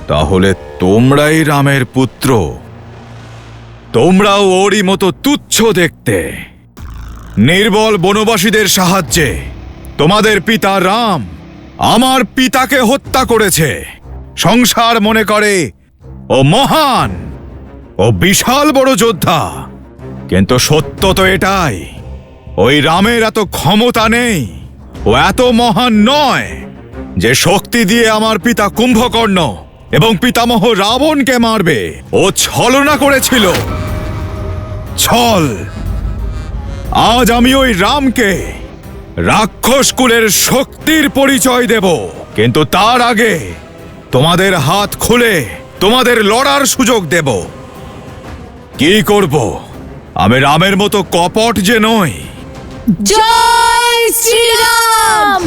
তাহলে তোমরাই রামের পুত্র। তোমরাও ওরই মতো তুচ্ছ দেখতে। নির্বল বনবাসীদের সাহায্যে তোমাদের পিতা রাম আমার পিতাকে হত্যা করেছে। সংসার মনে করে ও মহান, ও বিশাল বড় যোদ্ধা, কিন্তু সত্য তো এটাই, ওই রামের এত ক্ষমতা নেই, ও এত মহান নয় যে শক্তি দিয়ে আমার পিতা কুম্ভকর্ণ এবং পিতামহ রাবণকে মারবে। ও ছলনা করেছিল, ছল। আজ আমি ওই রামকে রাক্ষস কুলের শক্তির পরিচয় দেব, কিন্তু তার আগে তোমাদের হাত খুলে তোমাদের লড়ার সুযোগ দেব। কি করব? আমি রামের মতো কপট যে নই। জয় শ্রীরাম।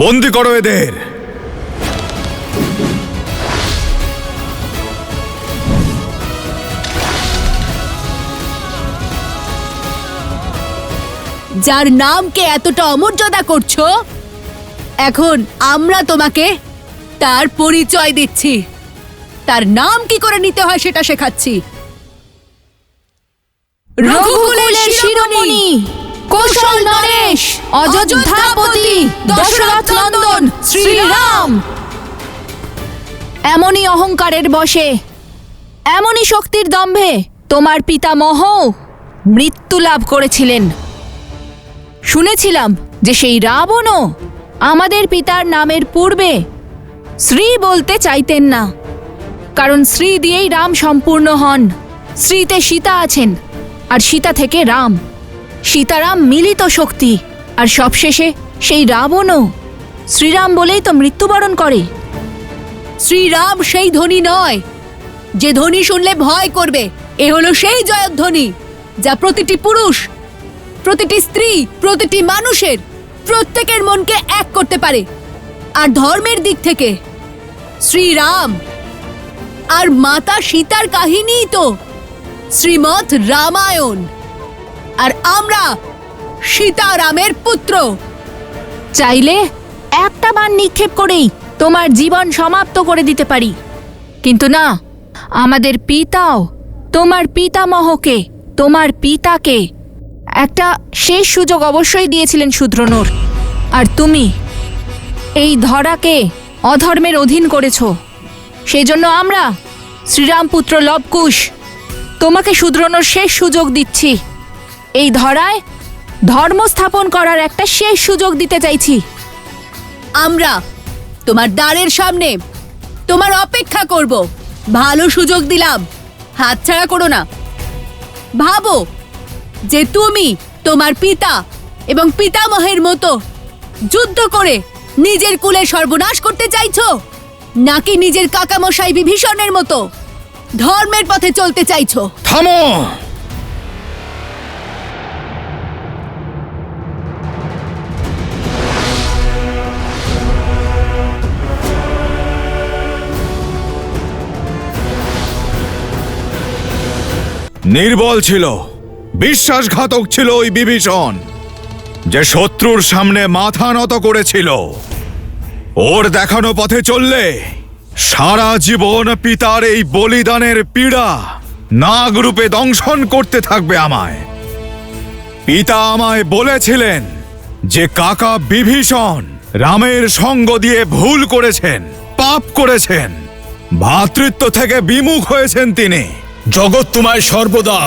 বন্দি করো এদের। যার নামকে এতটা অমর্যাদা করছো, এখন আমরা তোমাকে তার পরিচয় দিচ্ছি। তার নাম কি করে নিতে হয় সেটা শেখাচ্ছি। রঘুকুলের শিরোমণি, কৌশল নরেশ, অযোধ্যাপতি, দশরথ নন্দন শ্রীরাম। এমনই অহংকারের বশে, এমনই শক্তির দম্ভে তোমার পিতামহ মৃত্যু লাভ করেছিলেন। শুনেছিলাম যে সেই রাবণও আমাদের পিতার নামের পূর্বে শ্রী বলতে চাইতেন না, কারণ শ্রী দিয়েই রাম সম্পূর্ণ হন। শ্রীতে সীতা আছেন, আর সীতা থেকে রাম। সীতারাম মিলিত শক্তি, আর সবশেষে সেই রাবণও শ্রীরাম বলেই তো মৃত্যুবরণ করে। শ্রীরাম সেই ধ্বনি নয় যে ধ্বনি শুনলে ভয় করবে। এ হলো সেই জয়ধ্বনি যা প্রতিটি পুরুষ, প্রতিটি স্ত্রী, প্রতিটি মানুষের, প্রত্যেকের মনকে এক করতে পারে। আর ধর্মের দিক থেকে শ্রীরাম আর মাতা সীতার কাহিনী তো শ্রীমৎ রামায়ণ। আর আমরা সীতারামের পুত্র। চাইলে একটা বাণ নিক্ষেপ করেই তোমার জীবন সমাপ্ত করে দিতে পারি, কিন্তু না, আমাদের পিতাও তোমার পিতামহকে, তোমার পিতাকে একটা শেষ সুযোগ অবশ্যই দিয়েছিলেন শুধরানোর। আর তুমি এই ধরাকে অধর্মের অধীন করেছ। সেই জন্য আমরা শ্রীরামপুত্র লবকুশ তোমাকে শুধরানোর শেষ সুযোগ দিচ্ছি। এই ধরায় ধর্ম স্থাপন করার একটা শেষ সুযোগ দিতে চাইছি। আমরা তোমার দ্বারের সামনে তোমার অপেক্ষা করব। ভালো সুযোগ দিলাম, হাতছাড়া করো না। ভাবো যে তুমি তোমার পিতা এবং পিতামহের মতো যুদ্ধ করে নিজের কুলের সর্বনাশ করতে চাইছো, নাকি নিজের কাকামশাই বিভীষণের মতো ধর্মের পথে চলতে চাইছো। থামো। নির্বল ছিল, বিশ্বাসঘাতক ছিল ওই বিভীষণ, যে শত্রুর সামনে মাথা নত করেছিল। ওর দেখানো পথে চললে সারা জীবন পিতার এই বলিদানের পীড়া নাগরূপে দংশন করতে থাকবে আমায়। পিতা আমায় বলেছিলেন যে কাকা বিভীষণ রামের সঙ্গ দিয়ে ভুল করেছেন, পাপ করেছেন, ভ্রাতৃত্ব থেকে বিমুখ হয়েছেন তিনি। জগৎ তোমায় সর্বদা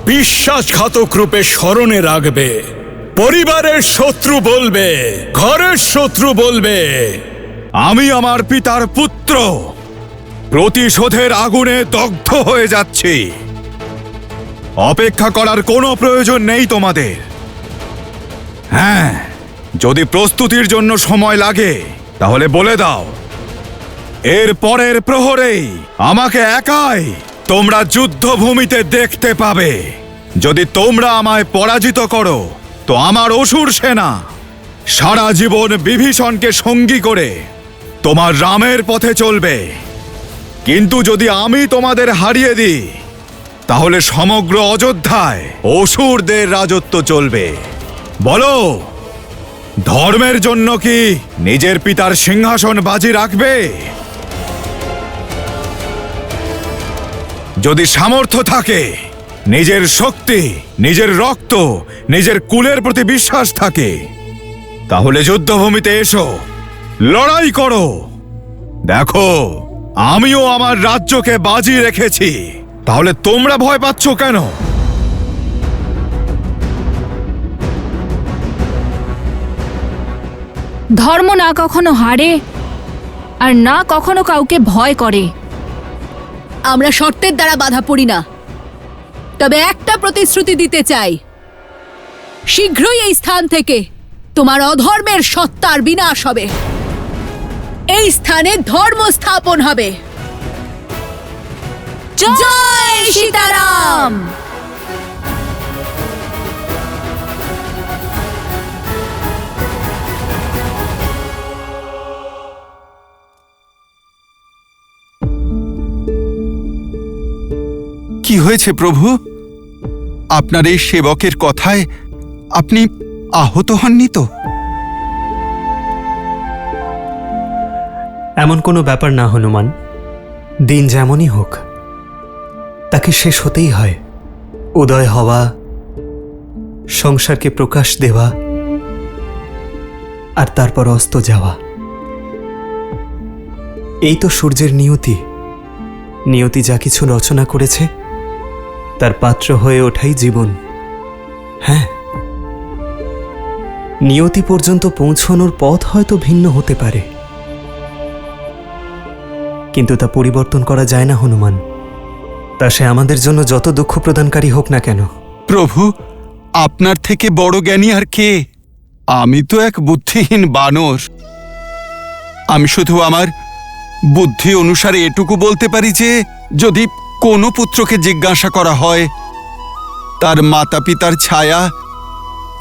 বিশ্বাসঘাতক রূপে স্মরণে রাখবে। পরিবারের শত্রু বলবে, ঘরের শত্রু বলবে। আমি আমার পিতার পুত্র, প্রতিশোধের আগুনে দগ্ধ হয়ে যাচ্ছি। অপেক্ষা করার কোনো প্রয়োজন নেই তোমাদের। হ্যাঁ, যদি প্রস্তুতির জন্য সময় লাগে তাহলে বলে দাও। এর পরের প্রহরেই আমাকে একাই তোমরা যুদ্ধভূমিতে দেখতে পাবে। যদি তোমরা আমায় পরাজিত করো তো আমার অসুর সেনা সারা জীবন বিভীষণকে সঙ্গী করে তোমার রামের পথে চলবে। কিন্তু যদি আমি তোমাদের হারিয়ে দিই, তাহলে সমগ্র অযোধ্যায় অসুরদের রাজত্ব চলবে। বলো, ধর্মের জন্য কি নিজের পিতার সিংহাসন বাজি রাখবে? যদি সামর্থ্য থাকে, নিজের শক্তি, নিজের রক্ত, নিজের কুলের প্রতি বিশ্বাস থাকে, তাহলে যুদ্ধভূমিতে এসো, লড়াই করো। দেখো, আমিও আমার রাজ্যকে বাজি রেখেছি। তাহলে তোমরা ভয় পাচ্ছ কেন? ধর্ম না কখনো হারে আর না কখনো কাউকে ভয় করে। আমরা শর্তের দ্বারা বাধা পড়ি না, তবে একটা প্রতিশ্রুতি দিতে চাই, শীঘ্রই এই স্থান থেকে তোমার অধর্মের সত্তার বিনাশ হবে। এই স্থানে ধর্ম স্থাপন হবে। জয় সীতারাম। কি হয়েছে প্রভু? আপনার এই সেবকের কথায় আপনি আহত হননি তো? এমন কোনো ব্যাপার না হনুমান। দিন যেমনই হোক, তাকে শেষ হতেই হয়। উদয় হওয়া, সংসারকে প্রকাশ দেওয়া, আর তারপর অস্ত যাওয়া, এই তো সূর্যের নিয়তি। নিয়তি যা কিছু রচনা করেছে, তার পাত্র হয়ে ওঠাই জীবন। হ্যাঁ, নিয়তি পর্যন্ত পৌঁছানোর পথ হয়তো ভিন্ন হতে পারে, কিন্তু তা পরিবর্তন করা যায় না হনুমান। তা সে আমাদের জন্য যত দুঃখ প্রদানকারী হোক না কেন। প্রভু, আপনার থেকে বড় জ্ঞানী আর কে? আমি তো এক বুদ্ধিহীন বানর। আমি শুধু আমার বুদ্ধি অনুসারে এটুকু বলতে পারি যে, যদি কোনো পুত্রকে জিজ্ঞাসা করা হয়, তার মাতা পিতার ছায়া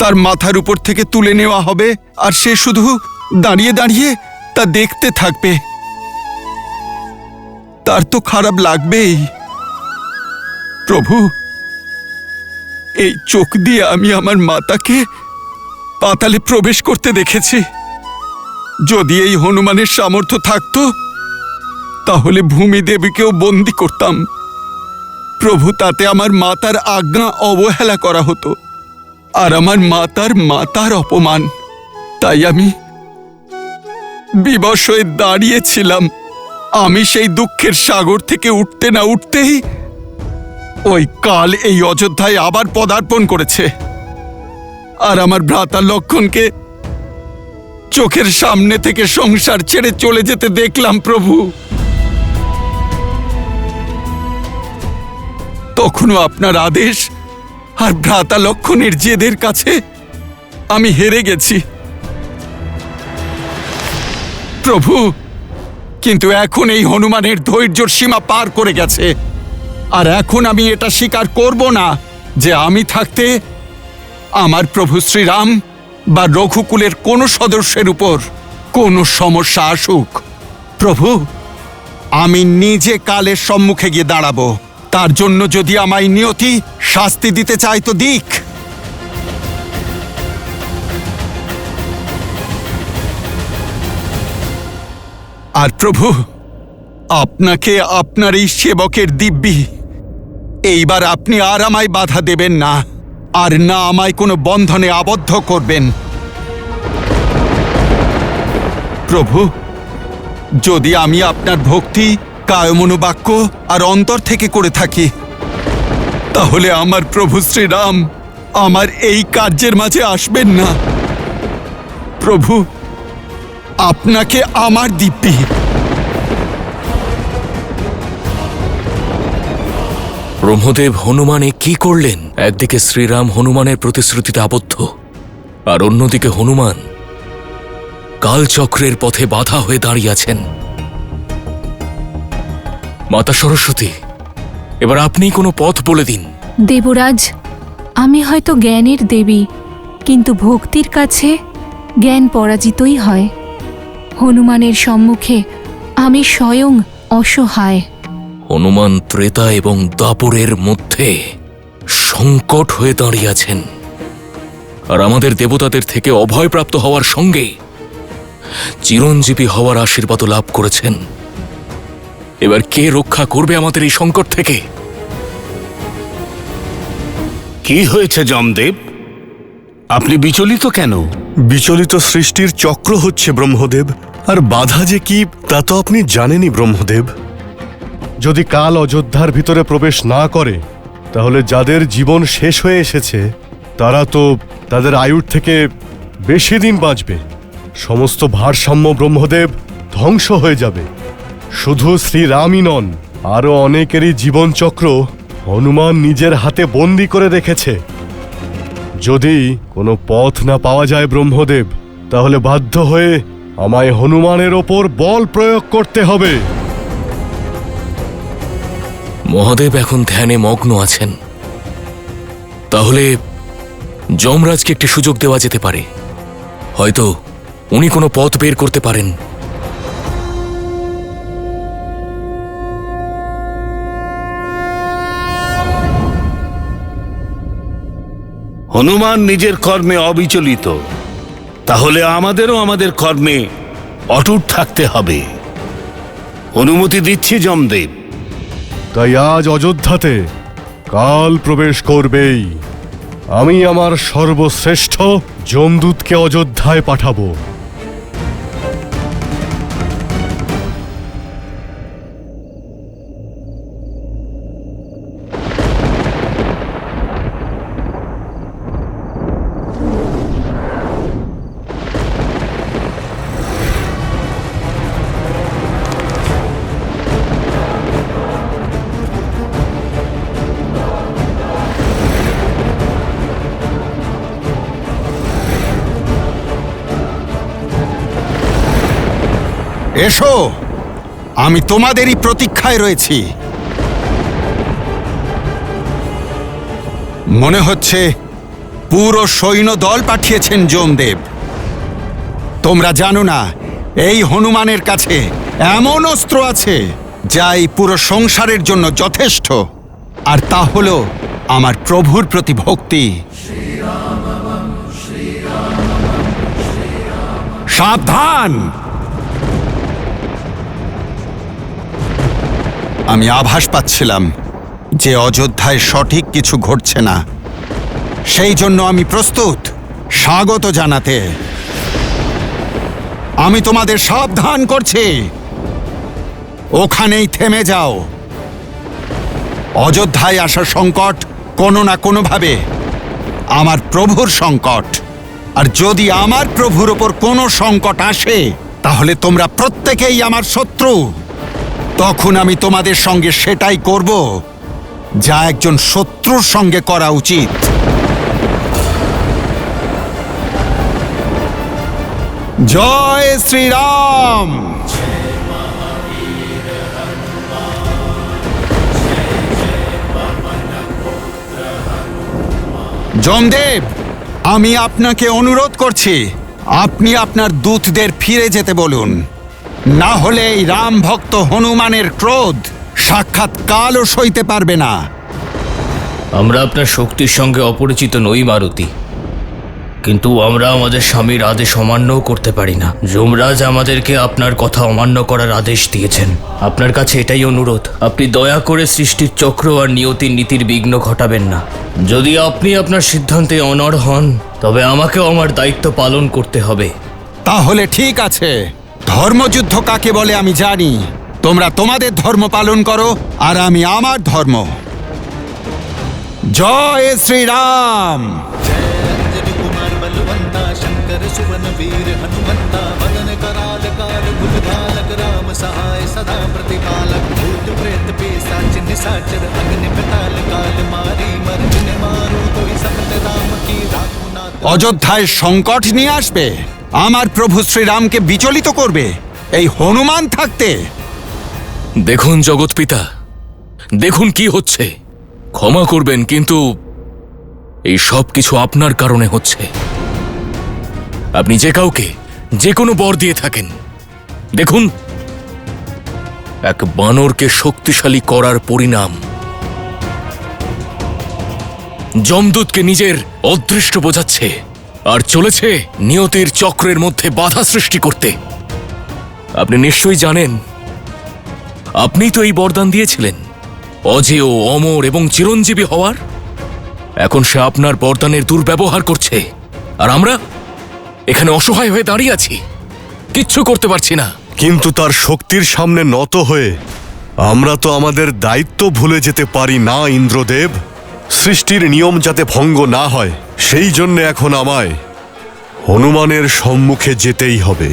তার মাথার উপর থেকে তুলে নেওয়া হবে, আর সে শুধু দাঁড়িয়ে দাঁড়িয়ে তা দেখতে থাকবে। তার তো খারাপ লাগবেই। প্রভু, এই চোখ দিয়ে আমি আমার মাতাকে পাতালে প্রবেশ করতে দেখেছি। যদি এই হনুমানের সামর্থ্য থাকতো, তাহলে ভূমি দেবীকেও বন্দী করতাম। প্রভু, তাতে আমার মাতার আজ্ঞা অবহেলা করা হতো, আর আমার মাতার অপমান। তাই আমি বিবশ হয়ে দাঁড়িয়েছিলাম। আমি সেই দুঃখের সাগর থেকে উঠতে না উঠতেই ওই কাল এই অযোধ্যায় আবার পদার্পণ করেছে, আর আমার ভ্রাতা লক্ষণকে চোখের সামনে থেকে সংসার ছেড়ে চলে যেতে দেখলাম। প্রভু, তখনও আপনার আদেশ আর ভ্রাতা লক্ষণের জেদের কাছে আমি হেরে গেছি। প্রভু, কিন্তু এখন এই হনুমানের ধৈর্যর সীমা পার করে গেছে, আর এখন আমি এটা স্বীকার করব না যে আমি থাকতে আমার প্রভু শ্রীরাম বা রঘুকুলের কোনো সদস্যের উপর কোনো সমস্যা আসুক। প্রভু, আমি নিজে কালের সম্মুখে গিয়ে দাঁড়াবো। তার জন্য যদি আমায় নিয়তি শাস্তি দিতে চায় তো দিক। আর প্রভু, আপনাকে আপনার এই সেবকের দিব্যি, এইবার আপনি আর আমায় বাধা দেবেন না, আর না আমায় কোনো বন্ধনে আবদ্ধ করবেন। প্রভু, যদি আমি আপনার ভক্তি কায়মনোবাক্য আর অন্তর থেকে করে থাকি, তাহলে আমার প্রভু শ্রীরাম আমার এই কার্যের মাঝে আসবেন না। প্রভু, আপনাকে আমার দিব্যি। ব্রহ্মদেব হনুমানে কি করলেন? একদিকে শ্রীরাম হনুমানের প্রতিশ্রুতিতে আবদ্ধ, আর অন্যদিকে হনুমান কালচক্রের পথে বাধা হয়ে দাঁড়িয়ে আছেন। মাতা সরস্বতী, এবার আপনি কোনো পথ বলে দিন। দেবরাজ, আমি হয়তো জ্ঞানের দেবী, কিন্তু ভক্তির কাছে জ্ঞান পরাজিতই হয়। হনুমানের সম্মুখে আমি স্বয়ং অসহায়। হনুমান ত্রেতা এবং দাপরের মধ্যে সংকট হয়ে দাঁড়িয়ে আছেন, আর আমাদের দেবতাদের থেকে অভয়প্রাপ্ত হওয়ার সঙ্গে চিরঞ্জীবী হওয়ার আশীর্বাদ লাভ করেছেন। এবার কে রক্ষা করবে আমাদের এই সংকট থেকে? কি হয়েছে যমদেব? আপনি বিচলিত কেন? বিচলিত সৃষ্টির চক্র হচ্ছে ব্রহ্মদেব, আর বাধা যে কি তা তো আপনি জানেনই ব্রহ্মদেব। যদি কাল অযোধ্যার ভিতরে প্রবেশ না করে, তাহলে যাদের জীবন শেষ হয়ে এসেছে তারা তো তাদের আয়ুর থেকে বেশি দিন বাঁচবে। সমস্ত ভারসাম্য ব্রহ্মদেব ধ্বংস হয়ে যাবে। শুধু শ্রীরামই নন, আরো অনেকেরই জীবনচক্র হনুমান নিজের হাতে বন্দি করে রেখেছে। যদি কোনো পথ না পাওয়া যায় ব্রহ্মদেব, তাহলে বাধ্য হয়ে আমায় হনুমানের ওপর বল প্রয়োগ করতে হবে। মহাদেব এখন ধ্যানে মগ্ন আছেন, তাহলে যমরাজকে একটি সুযোগ দেওয়া যেতে পারে। হয়তো উনি কোনো পথ বের করতে পারেন। হনুমান নিজের কর্মে অবিচলিত, তাহলে আমাদেরও আমাদের কর্মে অটুট থাকতে হবে। অনুমতি দিচ্ছি যমদেব। তাই আজ অযোধ্যাতে কাল প্রবেশ করবেই। আমি আমার সর্বশ্রেষ্ঠ যমদূতকে অযোধ্যায় পাঠাবো। এসো, আমি তোমাদেরই প্রতীক্ষায় রয়েছি। মনে হচ্ছে পুরো সৈন্য দল পাঠিয়েছেন যমদেব। তোমরা জানো না, এই হনুমানের কাছে এমন অস্ত্র আছে যা এই পুরো সংসারের জন্য যথেষ্ট, আর তা হলো আমার প্রভুর প্রতি ভক্তি। সাবধান! আমি আভাস পাচ্ছিলাম যে অযোধ্যায় সঠিক কিছু ঘটছে না। সেই জন্য আমি প্রস্তুত স্বাগত জানাতে। আমি তোমাদের সাবধান করছি, ওখানেই থেমে যাও। অযোধ্যায় আসা সংকট কোনো না কোনোভাবে আমার প্রভুর সংকট, আর যদি আমার প্রভুর ওপর কোনো সংকট আসে, তাহলে তোমরা প্রত্যেকেই আমার শত্রু। তখন আমি তোমাদের সঙ্গে সেটাই করব যা একজন শত্রুর সঙ্গে করা উচিত। জয় শ্রীরাম। যমদেব, আমি আপনাকে অনুরোধ করছি, আপনি আপনার দূতদের ফিরে যেতে বলুন। না হলে এই রাম ভক্ত হনুমানের ক্রোধ সাক্ষাৎ কালও সইতে পারবে না। আমরা আপনার শক্তির সঙ্গে অপরিচিত নই মারুতি, কিন্তু আমরা আমাদের স্বামীর আদেশ অমান্যও করতে পারি না। যমরাজ আমাদেরকে আপনার কথা অমান্য করার আদেশ দিয়েছেন। আপনার কাছে এটাই অনুরোধ, আপনি দয়া করে সৃষ্টির চক্র আর নিয়তির নীতির বিঘ্ন ঘটাবেন না। যদি আপনি আপনার সিদ্ধান্তে অনড় হন, তবে আমাকেও আমার দায়িত্ব পালন করতে হবে। তাহলে ঠিক আছে, ধর্মযুদ্ধ কাকে বলে আমি জানি। তোমরা তোমাদের ধর্ম পালন করো, আর আমি আমার ধর্ম। জয় শ্রীরাম। शंकर सुवन वीर हनुमंता मदन कराल काल बुलधालक राम सहाय सदा प्रतिपालक भूत प्रेत पिशाच निशाचर अग्नि पाताल काल मारी मर्दिन मारो कोई सकल राम की राखुना। অযোধ্যায় সংকট নিয়ে আসবে, আমার প্রভু শ্রীরামকে বিচলিত করবে এই হনুমান থাকতে। দেখুন জগৎপিতা, দেখুন কি হচ্ছে। ক্ষমা করবেন, কিন্তু এই সব কিছু আপনার কারণে হচ্ছে। আপনি যে কাউকে যে কোনো বর দিয়ে থাকেন, দেখুন এক বানরকে শক্তিশালী করার পরিণাম যমদূতকে নিজের অদৃষ্ট বোঝাচ্ছে আর চলেছে নিয়তির চক্রের মধ্যে বাধা সৃষ্টি করতে। আপনি নিশ্চয়ই জানেন, আপনিই তো এই বরদান দিয়েছিলেন অজেয়, অমর এবং চিরঞ্জীবী হওয়ার। এখন সে আপনার বরদানের দুর্ব্যবহার করছে, আর আমরা এখানে অসহায় হয়ে দাঁড়িয়ে আছি, কিচ্ছু করতে পারছি না। কিন্তু তার শক্তির সামনে নত হয়ে আমরা তো আমাদের দায়িত্ব ভুলে যেতে পারি না ইন্দ্রদেব। সৃষ্টির নিয়ম যাতে ভঙ্গ না হয় সেই জন্য এখন আমায় হনুমানের সম্মুখে যেতেই হবে।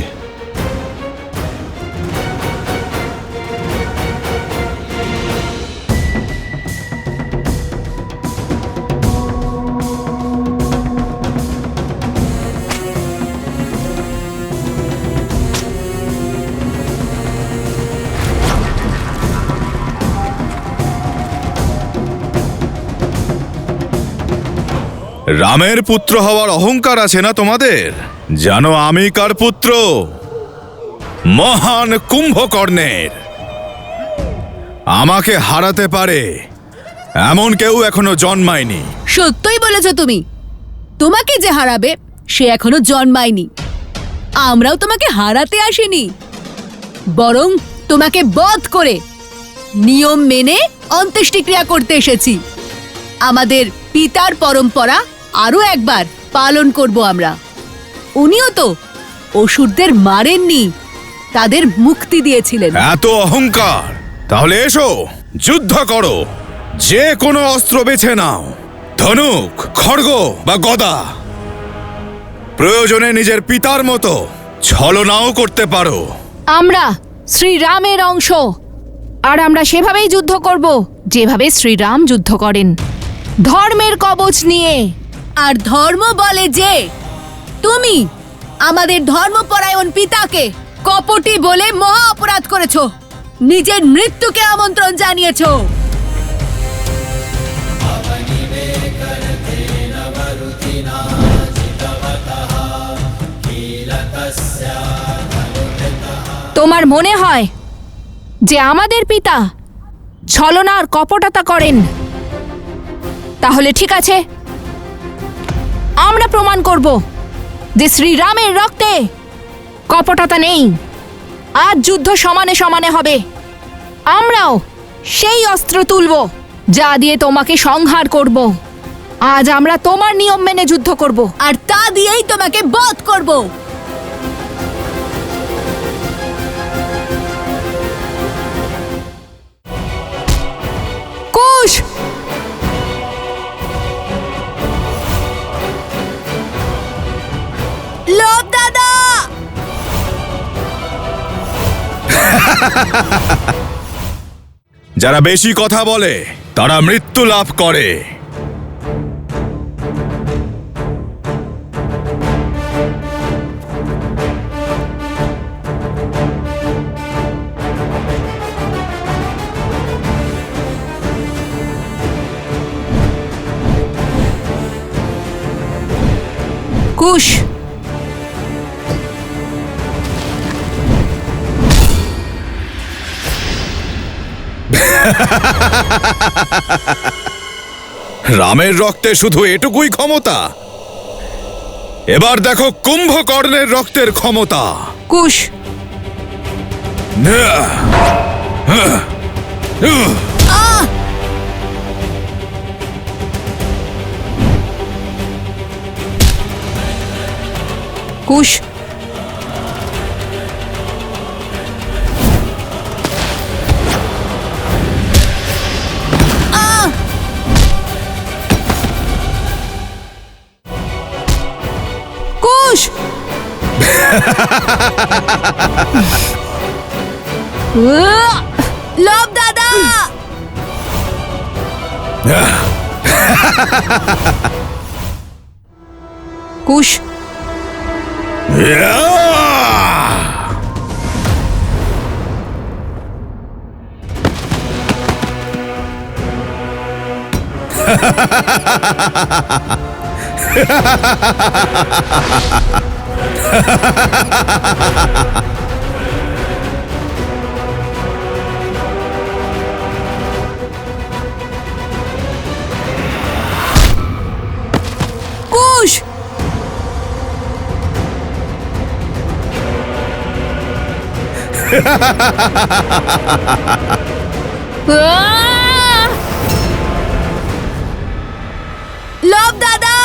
রামের পুত্র হওয়ার অহংকার আছে না তোমাদের? জানো আমি কার পুত্র? মহান কুম্ভকর্ণের। আমাকে হারাতে পারে এমন কেউ এখনো জন্মায়নি। সত্যই বলেছ তুমি। তোমাকে যে হারাবে সে এখনো জন্মায়নি। আমরাও তোমাকে হারাতে আসিনি, বরং তোমাকে বধ করে নিয়ম মেনে অন্ত্যেষ্টিক্রিয়া করতে এসেছি। আমাদের পিতার পরম্পরা আরো একবার পালন করব আমরা। উনিও তো অসুরদের মারেননি, তাদের মুক্তি দিয়েছিলেন। এত অহংকার? তাহলে এসো যুদ্ধ করো। যে কোনো অস্ত্র বেছে নাও, ধনুক, খড়গ বা গদা। প্রয়োজনে নিজের পিতার মতো ছলনাও করতে পারো। আমরা শ্রীরামের অংশ, আর আমরা সেভাবেই যুদ্ধ করব যেভাবে শ্রীরাম যুদ্ধ করেন, ধর্মের কবচ নিয়ে। আর ধর্ম বলে যে তুমি আমাদের ধর্মপরায়ণ পিতাকে কপটি বলে মহা অপরাধ করেছো, নিজের মৃত্যুকে আমন্ত্রণ জানিয়েছো। তোমার মনে হয় যে আমাদের পিতা ছলনা আর কপটতা করেন? তাহলে ঠিক আছে, আমরা প্রমাণ করব যে শ্রীরামের রক্তে কপটতা নেই। আজ যুদ্ধ সমানে সমানে হবে। আমরাও সেই অস্ত্র তুলব যা দিয়ে তোমাকে সংহার করব। আজ আমরা তোমার নিয়ম মেনে যুদ্ধ করব, আর তা দিয়েই তোমাকে বধ করব। কুশ, লোভ দাদা! যারা বেশি কথা বলে তারা মৃত্যু লাভ করে। কুশ, রামের রক্তে শুধু এটুকুই ক্ষমতা? এবার দেখো কুম্ভকর্ণের রক্তের ক্ষমতা। কুশ, কুশ, কুশ। লোভ দাদা! কুশ, কুশ! আহ! লব দাদা!